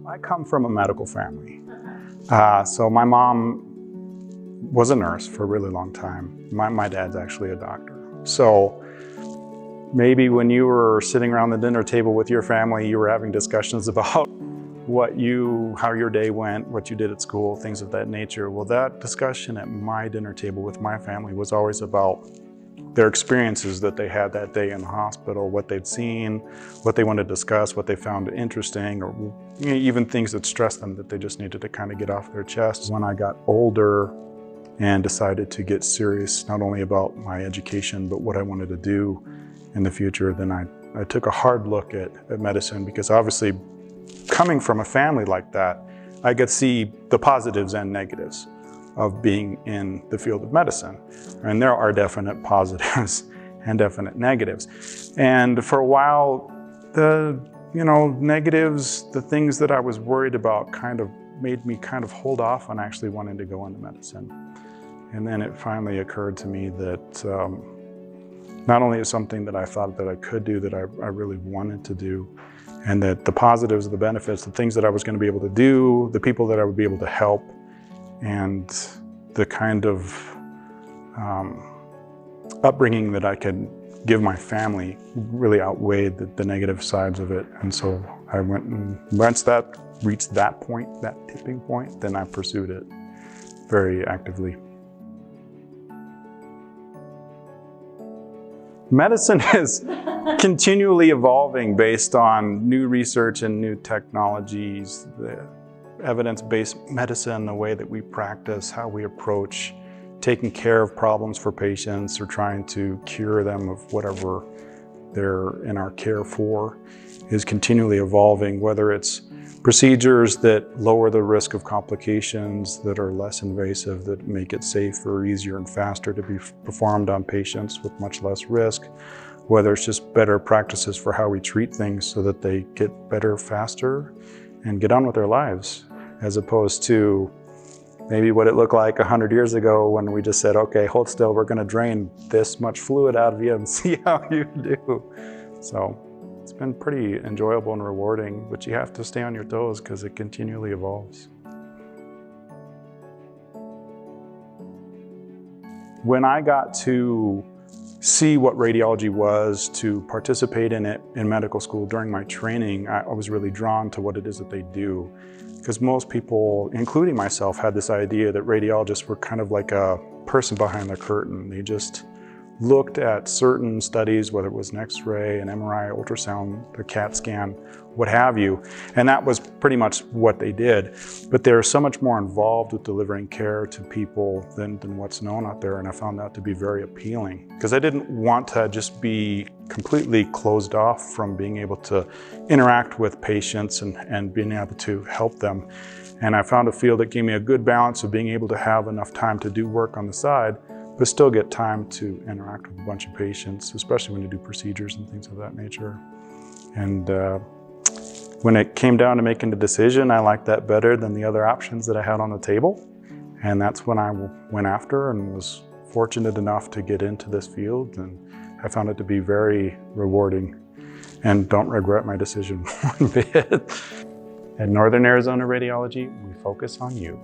I come from a medical family. So my mom was a nurse for a really long time. My dad's actually a doctor. So maybe when you were sitting around the dinner table with your family, you were having discussions about how your day went, what you did at school, things of that nature. Well, that discussion at my dinner table with my family was always about their experiences that they had that day in the hospital, what they'd seen, what they wanted to discuss, what they found interesting, or even things that stressed them that they just needed to kind of get off their chest. When I got older and decided to get serious, not only about my education, but what I wanted to do in the future, then I took a hard look at medicine, because obviously coming from a family like that, I could see the positives and negatives of being in the field of medicine. And there are definite positives and definite negatives. And for a while, the negatives, the things that I was worried about kind of made me kind of hold off on actually wanting to go into medicine. And then it finally occurred to me that not only is something that I thought that I could do, that I really wanted to do, and that the positives, the benefits, the things that I was going to be able to do, the people that I would be able to help, and the kind of upbringing that I could give my family really outweighed the negative sides of it. And so I went, and once that reached that point, that tipping point, then I pursued it very actively. Medicine is continually evolving based on new research and new technologies. The evidence-based medicine, the way that we practice, how we approach taking care of problems for patients or trying to cure them of whatever they're in our care for, is continually evolving, whether it's procedures that lower the risk of complications, that are less invasive, that make it safer, easier, and faster to be performed on patients with much less risk, whether it's just better practices for how we treat things so that they get better faster and get on with their lives, as opposed to maybe what it looked like 100 years ago when we just said, okay, hold still, we're going to drain this much fluid out of you and see how you do. So it's been pretty enjoyable and rewarding, but you have to stay on your toes because it continually evolves. When I got to see what radiology was, to participate in it in medical school during my training, I was really drawn to what it is that they do. Because most people, including myself, had this idea that radiologists were kind of like a person behind the curtain. They just looked at certain studies, whether it was an X-ray, an MRI, ultrasound, a CAT scan, what have you, and that was pretty much what they did. But they're so much more involved with delivering care to people than what's known out there, and I found that to be very appealing, because I didn't want to just be completely closed off from being able to interact with patients and being able to help them. And I found a field that gave me a good balance of being able to have enough time to do work on the side, but still get time to interact with a bunch of patients, especially when you do procedures and things of that nature. And when it came down to making the decision, I liked that better than the other options that I had on the table. And that's when I went after and was fortunate enough to get into this field. And I found it to be very rewarding and don't regret my decision one bit. At Northern Arizona Radiology, we focus on you.